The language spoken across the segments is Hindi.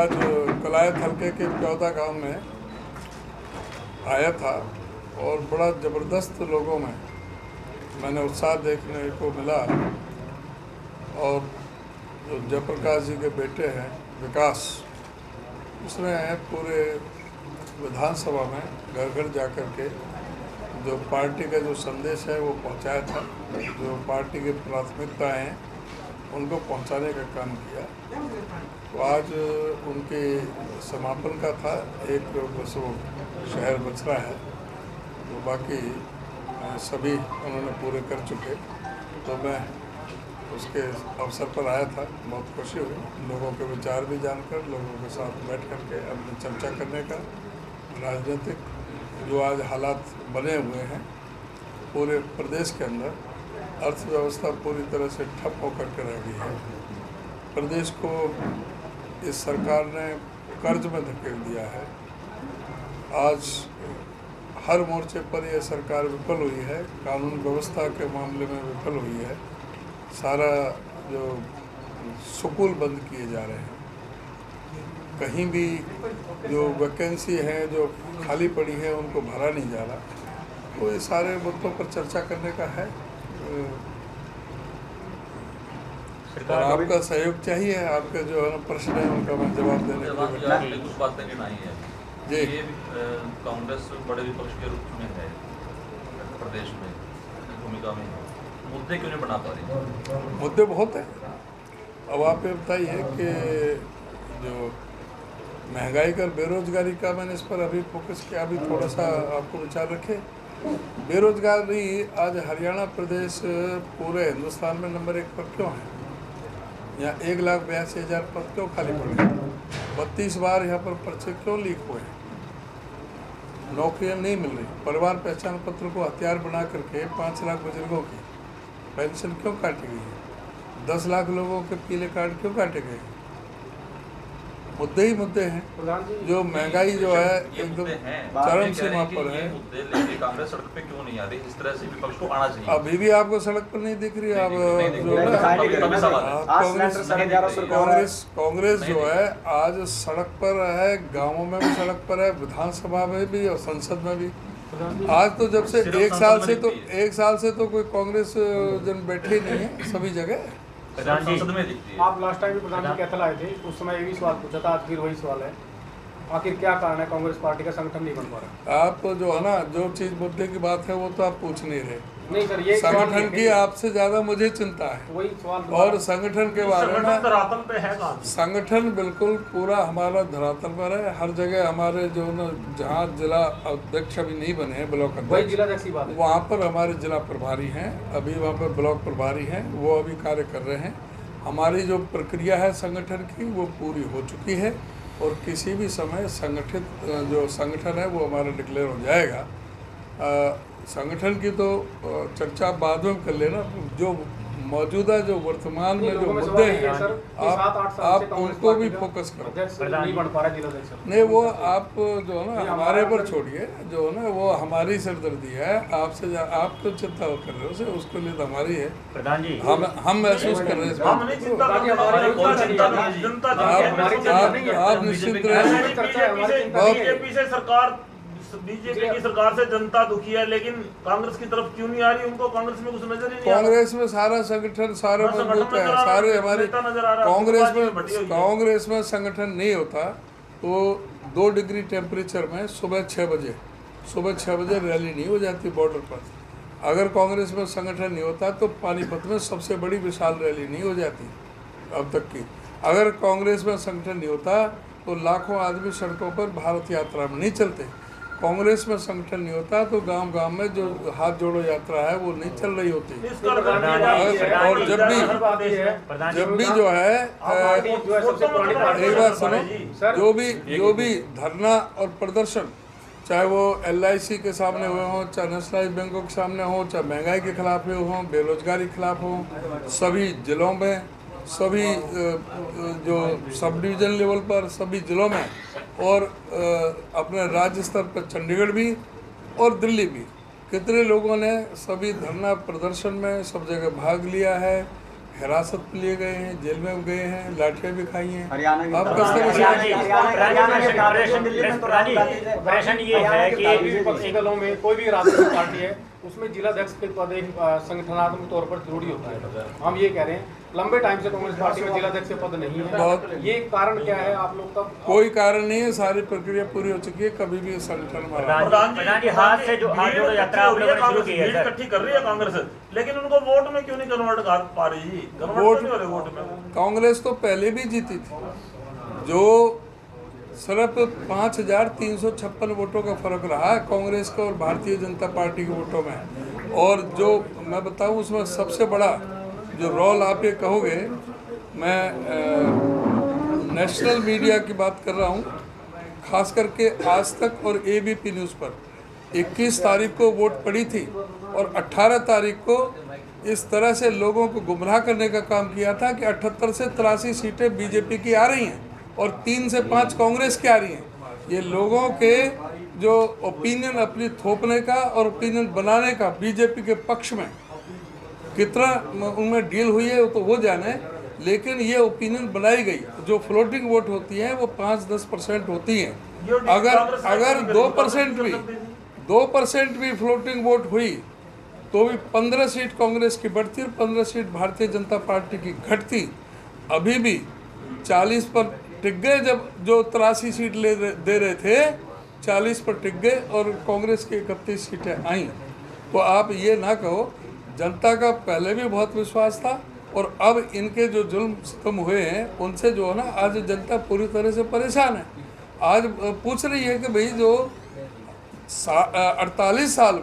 आज कलायत हल्के के प्यौदा गांव में आया था और बड़ा ज़बरदस्त लोगों में मैंने उत्साह देखने को मिला। और जो जयप्रकाश जी के बेटे हैं विकास, उसने पूरे विधानसभा में घर घर जाकर के जो पार्टी का जो संदेश है वो पहुंचाया था, जो पार्टी की प्राथमिकताएं हैं उनको पहुंचाने का काम किया। तो आज उनके समापन का था, एक बस वो शहर बच रहा है, तो बाकी सभी उन्होंने पूरे कर चुके। तो मैं उसके अवसर पर आया था, बहुत खुशी हुई लोगों के विचार भी जानकर, लोगों के साथ बैठ कर के अपनी चर्चा करने का। राजनीतिक जो आज हालात बने हुए हैं पूरे प्रदेश के अंदर, अर्थव्यवस्था पूरी तरह से ठप होकर के रह गई है। प्रदेश को इस सरकार ने कर्ज में धकेल दिया है। आज हर मोर्चे पर यह सरकार विफल हुई है, कानून व्यवस्था के मामले में विफल हुई है। सारा जो स्कूल बंद किए जा रहे हैं, कहीं भी जो वैकेंसी है जो खाली पड़ी है उनको भरा नहीं जा रहा। तो ये सारे मुद्दों पर चर्चा करने का है और आपका सहयोग चाहिए। आपके जो है प्रश्न है उनका मैं जवाब देने के लिए कुछ बातें नहीं है जी। ये कांग्रेस बड़े विपक्ष के रूप में है प्रदेश में, भूमिका में मुद्दे क्यों नहीं बना पा रही? मुद्दे बहुत हैं। अब आप ये बताइए कि जो महंगाई का, बेरोजगारी का, मैंने इस पर अभी फोकस किया, अभी थोड़ा सा आपको विचार रखे। बेरोजगारी आज हरियाणा प्रदेश पूरे हिंदुस्तान में नंबर 1 पर क्यों है? यहाँ 1,82,000 पद क्यों खाली पड़े? 32 बार यहाँ पर पर्चे क्यों लीक हुए? नौकरियाँ नहीं मिल रही। परिवार पहचान पत्र को हथियार बना करके 5 लाख बुजुर्गों की पेंशन क्यों काटी गई है? 10 लाख लोगों के पीले कार्ड क्यों काटे गए? मुद्दे ही मुद्दे हैं। जो महंगाई जो है एकदम चरम सीमा पर है। कांग्रेस सड़क पे क्यों नहीं आ रही? इस तरह से विपक्ष को आना चाहिए। अभी भी आपको सड़क पर नहीं दिख रही। आप कांग्रेस जो है आज सड़क पर है, गाँवों में भी सड़क पर है, विधानसभा में भी और संसद में भी। आज तो जब से एक साल से तो कोई कांग्रेस जन बैठे नहीं है, सभी जगह संसद में दिखती है। आप लास्ट टाइम भी प्रधानमंत्री कैथल आए थे, उस समय ये भी सवाल पूछा था, आज फिर वही सवाल है, आखिर क्या कारण है कांग्रेस पार्टी का संगठन नहीं बन पा रहा? आप जो है ना, जो चीज मुद्दे की बात है वो तो आप पूछ नहीं रहे। नहीं सर, ये संगठन की आपसे ज्यादा मुझे चिंता है। वही सवाल और संगठन के बारे में, धरातल पे है संगठन बिल्कुल पूरा हमारा धरातल पर है। हर जगह हमारे जो न, जहाँ जिला अध्यक्ष अभी नहीं बने हैं, ब्लॉक अध्यक्ष, वहाँ पर हमारे जिला प्रभारी हैं, अभी वहाँ पर ब्लॉक प्रभारी हैं, वो अभी कार्य कर रहे हैं। हमारी जो प्रक्रिया है संगठन की वो पूरी हो चुकी है और किसी भी समय संगठित जो संगठन है वो हमारा डिक्लेयर हो जाएगा। संगठन की तो चर्चा बाद में कर लेना। जो मौजूदा जो वर्तमान में जो मुद्दे हैं आप उनको भी फोकस करो। नहीं, वो आप जो है ना हमारे पर छोड़िए, जो है ना वो हमारी सिरदर्दी है। आपसे आप तो चिंता कर रहे हो, उसके लिए तो हमारी है। प्रधान जी, हम महसूस कर रहे हैं इस बात को। आप निश्चित रहे। बीजेपी की सरकार से जनता दुखी है, लेकिन कांग्रेस की तरफ क्यों नहीं आ रही? उनको कांग्रेस में कुछ नजर ही नहीं आ रहा। कांग्रेस में सारा संगठन सारे मजबूत है, सारे हमारे कांग्रेस में संगठन नहीं होता तो 2 डिग्री टेम्परेचर में सुबह 6 बजे रैली नहीं हो जाती बॉर्डर पर। अगर कांग्रेस में संगठन नहीं होता तो पानीपत में सबसे बड़ी विशाल रैली नहीं हो जाती अब तक की। अगर कांग्रेस में संगठन नहीं होता तो लाखों आदमी सड़कों पर भारत यात्रा में नहीं चलते। कांग्रेस में संगठन नहीं होता तो गांव-गांव में जो हाथ जोड़ो यात्रा है वो नहीं चल रही होती। और जब भी जो है एक बात सुनो, जो भी धरना और प्रदर्शन, चाहे वो LIC के सामने हुए हों, चाहे नेशनलाइज्ड बैंकों के सामने हो, चाहे महंगाई के खिलाफ हुए हों, बेरोजगारी के खिलाफ हो, सभी जिलों में, सभी जो सब डिवीज़न लेवल पर सभी ज़िलों में और अपने राज्य स्तर पर चंडीगढ़ भी और दिल्ली भी कितने लोगों ने सभी धरना प्रदर्शन में सब जगह भाग लिया है। हिरासत में लिए गए हैं, जेल में गए हैं, लाठियां भी खाई हैं। हरियाणा की अब तरफ- कस्टम ऑपरेशन ये है कि विपक्षी दलों में कोई भी राजनीतिक पार्टी है उसमें जिलाध्यक्ष के पद एक संगठनात्मक तौर पर जरूरी होता है। हम ये कह रहे हैं लंबे टाइम से कांग्रेस पार्टी में जिलाध्यक्ष के पद नहीं है, ये कारण क्या है आप लोग का? कोई कारण नहीं है, सारी प्रक्रिया पूरी हो चुकी है, कभी भी संगठन में प्रधान जी हाथ से जो हाथ जोड़ो यात्रा आप लोगों ने शुरू की है सर, इकट्ठी कर रही है कांग्रेस, लेकिन उनको वोट में क्यों नहीं कन्वर्ट कर पा रही? कन्वर्ट नहीं हो रहे वोट में। कांग्रेस तो पहले भी जीती थी, जो सिर्फ 5,356 वोटों का फर्क रहा है कांग्रेस का और भारतीय जनता पार्टी के वोटों में। और जो मैं बताऊं उसमें सबसे बड़ा जो रोल आप ये कहोगे, मैं नेशनल मीडिया की बात कर रहा हूं, खास करके आज तक और एबीपी न्यूज़ पर 21 तारीख को वोट पड़ी थी और 18 तारीख को इस तरह से लोगों को गुमराह करने का काम किया था कि 78 से 83 सीटें बीजेपी की आ रही हैं और 3 से 5 कांग्रेस की आ रही हैं। ये लोगों के जो ओपिनियन अपनी थोपने का और ओपिनियन बनाने का बीजेपी के पक्ष में कितना उनमें डील हुई है तो वो जाने, लेकिन ये ओपिनियन बनाई गई। जो फ्लोटिंग वोट होती है वो 5-10% होती हैं। अगर 2% भी फ्लोटिंग वोट हुई तो भी 15 सीट कांग्रेस की बढ़ती और 15 सीट भारतीय जनता पार्टी की घटती। अभी भी 40 पर टिक गए, जब जो 83 सीट दे रहे थे 40 पर टिक गए और कांग्रेस की 31 सीटें आई। तो आप ये ना कहो, जनता का पहले भी बहुत विश्वास था और अब इनके जो जुल्म सितम हुए हैं उनसे जो है ना आज जनता पूरी तरह से परेशान है। आज पूछ रही है कि भाई जो 48 साल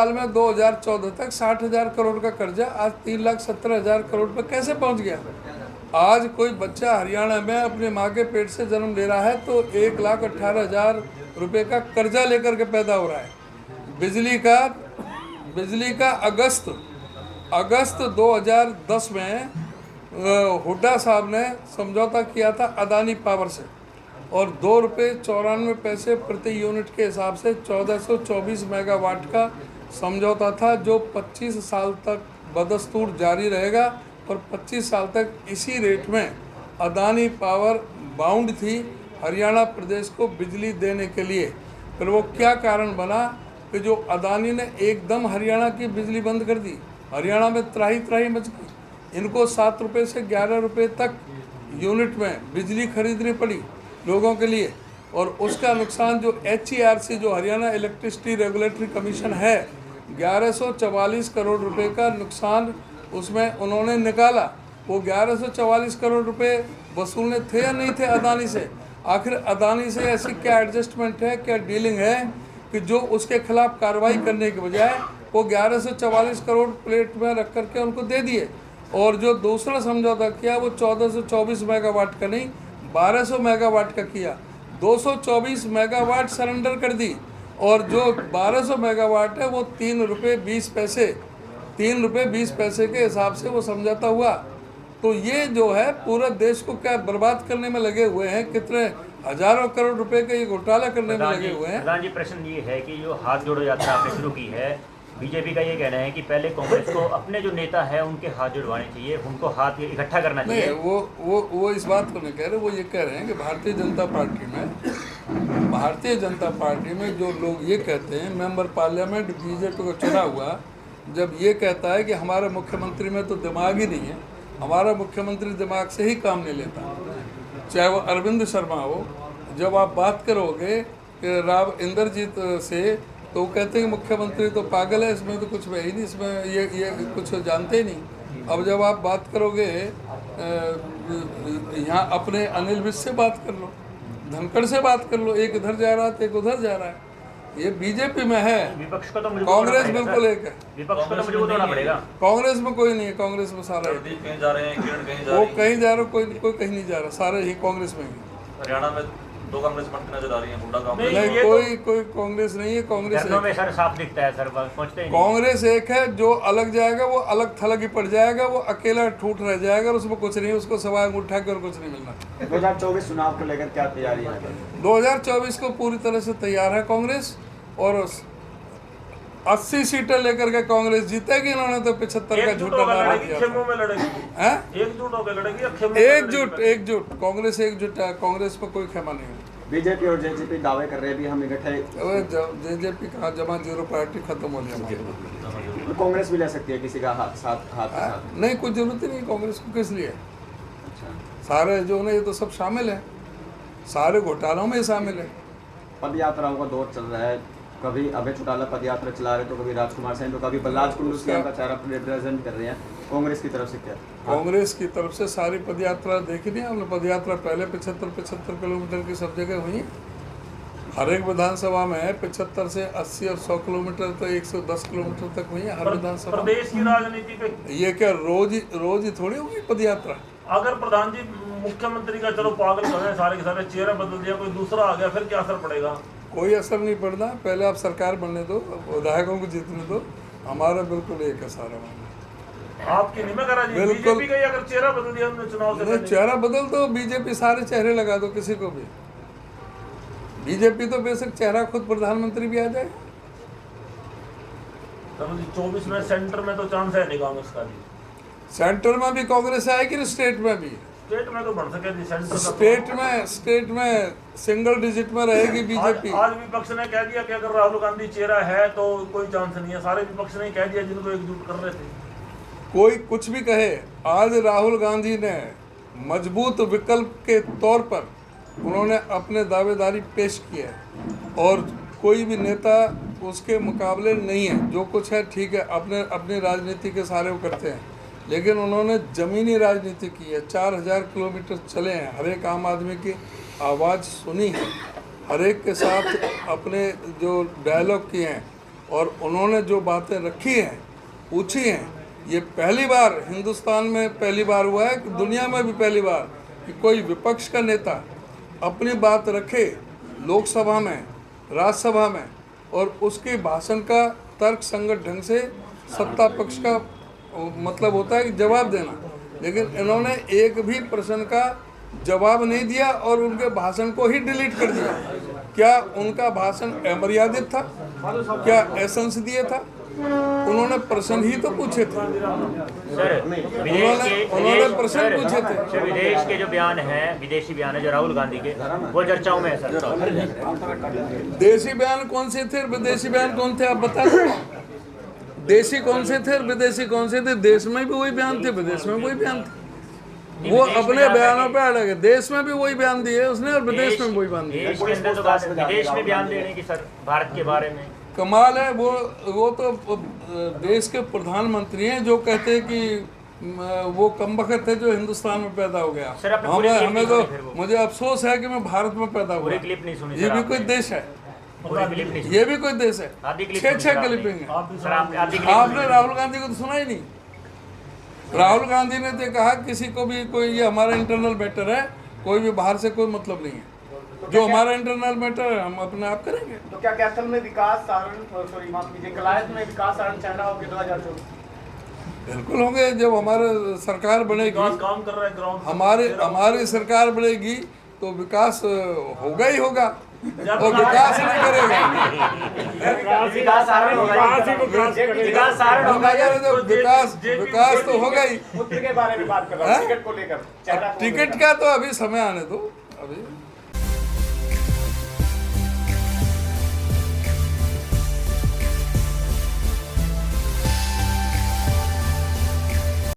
में 2014 तक 60,000 करोड़ का कर्जा आज 3,70,000 करोड़ पर कैसे पहुंच गया? आज कोई बच्चा हरियाणा में अपने माँ के पेट से जन्म ले रहा है तो 1,18,000 रुपये का कर्जा लेकर के पैदा हो रहा है। बिजली का अगस्त 2010 में हुड्डा साहब ने समझौता किया था अदानी पावर से और 2 रुपये 94 पैसे प्रति यूनिट के हिसाब से 1424 मेगावाट का समझौता था, जो 25 साल तक बदस्तूर जारी रहेगा और 25 साल तक इसी रेट में अदानी पावर बाउंड थी हरियाणा प्रदेश को बिजली देने के लिए। फिर वो क्या कारण बना कि जो अदानी ने एकदम हरियाणा की बिजली बंद कर दी, हरियाणा में त्राही मच गई। इनको 7 रुपये से 11 रुपये तक यूनिट में बिजली खरीदनी पड़ी लोगों के लिए और उसका नुकसान जो HERC जो हरियाणा इलेक्ट्रिसिटी रेगुलेटरी कमीशन है 1144 करोड़ रुपए का नुकसान उसमें उन्होंने निकाला। वो 1144 करोड़ रुपए वसूलने थे या नहीं थे अदानी से? आखिर अदानी से ऐसी क्या एडजस्टमेंट है, क्या डीलिंग है कि जो उसके खिलाफ कार्रवाई करने के बजाय वो 1144 करोड़ प्लेट में रख करके उनको दे दिए और जो दूसरा समझौता किया वो 1424 मेगावाट का नहीं 1200 मेगावाट का किया। 224 मेगावाट सरेंडर कर दी और जो 1200 मेगावाट है वो 3 रुपये 20 पैसे के हिसाब से वो समझौता हुआ। तो ये जो है पूरा देश को क्या बर्बाद करने में लगे हुए हैं, कितने हजारों करोड़ रुपए का ये घोटाला करने में लगे हुए हैं। प्रधान जी प्रश्न ये है कि जो हाथ जोड़ो यात्रा आपने शुरू की है, बीजेपी का ये कहना है कि पहले कांग्रेस को अपने जो नेता है उनके हाथ जुड़वाने चाहिए, उनको हाथ इकट्ठा करना चाहिए। नहीं, वो इस बात को नहीं कह रहे, वो ये कह रहे हैं कि भारतीय जनता पार्टी में जो लोग ये कहते हैं मेंबर पार्लियामेंट बीजेपी को चुना हुआ, जब ये कहता है कि हमारे मुख्यमंत्री में तो दिमाग ही नहीं है, हमारा मुख्यमंत्री दिमाग से ही काम नहीं लेता, चाहे वो अरविंद शर्मा हो। जब आप बात करोगे कि राव इंद्रजीत से तो वो कहते हैं कि मुख्यमंत्री तो पागल है, इसमें तो कुछ है ही नहीं, इसमें ये कुछ जानते ही नहीं। अब जब आप बात करोगे यहाँ अपने अनिल विज से बात कर लो, धनखड़ से बात कर लो, एक इधर जा रहा है तो एक उधर जा रहा है। ये बीजेपी में है, विपक्ष को तो कांग्रेस बिल्कुल एक है, विपक्ष को तो मजबूत होना पड़ेगा। कांग्रेस में कोई नहीं है, कांग्रेस में सारा कहीं जा रहे हैं, किरण कहीं जा वो रही है, कहीं जा रहा, कोई कहीं नहीं जा रहा, सारे ही कांग्रेस में ही। हरियाणा में 2 कांग्रेस मंत्री नजर आ रही हैं, हुड्डा कांग्रेस नहीं, कोई कांग्रेस नहीं है, कांग्रेस में सर साफ दिखता है सर, पहुंचते ही कांग्रेस एक है, जो अलग जाएगा वो अलग थलग ही पड़ जाएगा, वो अकेला ठूठ रह जाएगा, उसमें कुछ नहीं, उसको सवाए अंगूठा के और कुछ नहीं मिलना। 2024 चुनाव को लेकर क्या तैयारी है? 2024 को पूरी तरह से तैयार है कांग्रेस और 80 सीटें लेकर के कांग्रेस जीतेगी, इन्होंने तो 75 का झूठा नारा दिया खेमों में लड़ेगी, है। एकजुट होकर लड़ेगी या खेमों में लड़ेगी? एकजुट कांग्रेस एकजुट है, कांग्रेस पर कोई क्षमा नहीं होगी। बीजेपी और जेजेपी दावे कर रहे हैं भी हम इकट्ठे, जेजेपी कहाँ जमा, जीरो पार्टी खत्म हो गया। कांग्रेस भी ले सकती है किसी का हाथ के साथ। नहीं, कोई जरूरत ही नहीं कांग्रेस को, किस लिए? सारे जो ना ये तो सब शामिल है, सारे घोटालों में शामिल है। पद यात्राओं का दौर चल रहा है, कभी अभय चौटाला पद यात्रा चला रहे तो कभी राजकुमार सेन, तो कभी बलराज कुंडू का चेहरा रिप्रेजेंट कर रहे हैं। कांग्रेस की तरफ से क्या? कांग्रेस की तरफ से सारी पदयात्रा देखी नहीं हमने। पदयात्रा पहले 75 किलोमीटर की सब जगह हुई। हर एक विधानसभा में 75 से 80 और 100 किलोमीटर तो 110 किलोमीटर तक हुई है हर विधानसभा। प्रदेश की राजनीति पे ये क्या रोज ही थोड़ी होगी पदयात्रा? अगर प्रधान जी मुख्यमंत्री का चलो पागल कर रहे हैं, सारे के सारे चेहरा बदल दिया, कोई दूसरा आ गया, फिर क्या असर पड़ेगा? कोई असर नहीं पड़ना। पहले आप सरकार बनने दो, विधायकों को जीतने दो। हमारा बिल्कुल एक है सारा मामला। आपकी नहीं मैं कह रहा जी, बिल्कुल। बीजेपी का अगर चेहरा बदल दिया हमने चुनाव से नहीं, पहले, चेहरा बदल दो, बीजेपी सारे चेहरे लगा दो किसी को भी। बीजेपी तो बेशक चेहरा खुद प्रधानमंत्री भी आ जाए। चलो जी 24 में सेंटर में तो चांस है नहीं कांग्रेस का जी। सेंटर में भी कांग्रेस आएगी, स्टेट में भी। स्टेट में तो बढ़ सके जी, सेंटर का स्टेट में सिंगल डिजिट में रहेगी बीजेपी। आज विपक्ष ने कह दिया कि अगर राहुल गांधी चेहरा है तो कोई चांस नहीं है। सारे विपक्ष ने कह दिया जिनको एकजुट कर रहे थे। कोई कुछ भी कहे, आज राहुल गांधी ने मजबूत विकल्प के तौर पर उन्होंने अपने दावेदारी पेश की है और कोई भी नेता उसके मुकाबले नहीं है। जो कुछ है ठीक है, अपने राजनीति के सारे वो करते हैं, लेकिन उन्होंने ज़मीनी राजनीति की है। 4000 किलोमीटर चले हैं, हर एक आम आदमी की आवाज़ सुनी है, हर एक के साथ अपने जो डायलॉग किए हैं और उन्होंने जो बातें रखी हैं, पूछी हैं। ये पहली बार हिंदुस्तान में पहली बार हुआ है कि दुनिया में भी पहली बार कि कोई विपक्ष का नेता अपनी बात रखे लोकसभा में, राज्यसभा में, और उसके भाषण का तर्क संगत ढंग से सत्ता पक्ष का मतलब होता है कि जवाब देना। लेकिन इन्होंने एक भी प्रश्न का जवाब नहीं दिया और उनके भाषण को ही डिलीट कर दिया। क्या उनका भाषण अमर्यादित था? क्या असंसदीय था? उन्होंने प्रश्न ही तो पूछे थे। सर उन्होंने प्रश्न पूछे थे। सर विदेश के जो बयान हैं, विदेशी बयान है जो राहुल गांधी के, वो चर्चाओं में है सर। देशी बयान कौन से थे, विदेशी बयान कौन थे, आप बता दो। देशी कौन से थे, विदेशी कौन से थे? देश में भी वही बयान थे, विदेश में वही बयान थे। वो अपने बयानों पे अलग है। देश में भी वही बयान दिए उसने और विदेश में वही बयान दिए। देश के अंदर तो बात है, विदेश में बयान देने की सर, भारत के बारे में कमाल है। वो तो देश के प्रधानमंत्री हैं जो कहते हैं कि वो कमबख्त है जो हिंदुस्तान में पैदा हो गया। हमें तो मुझे अफसोस है कि मैं भारत में पैदा हुआ। ये भी कोई देश है, ये भी कोई देश है। 6 क्लिपिंग है। आपने राहुल गांधी को तो सुना ही नहीं। राहुल गांधी ने तो कहा किसी को भी कोई, ये हमारा इंटरनल मैटर है, कोई भी बाहर से कोई मतलब नहीं है। जो हमारा इंटरनल मैटर है हम अपने आप करेंगे। तो क्या कैथल में विकास सारण, सॉरी माफ कीजिए, कलायत में विकास सारण चाहना होगा 2024? बिल्कुल होंगे। जब हमारे सरकार बनेगी, काम कर रहा है ग्राउंड, हमारी सरकार बनेगी तो विकास होगा ही होगा। और विकास नहीं करेगा, विकास तो होगा ही। पुत्र के बारे में बात कर रहा हूं, टिकट को लेकर। टिकट का तो अभी समय आने दो। अभी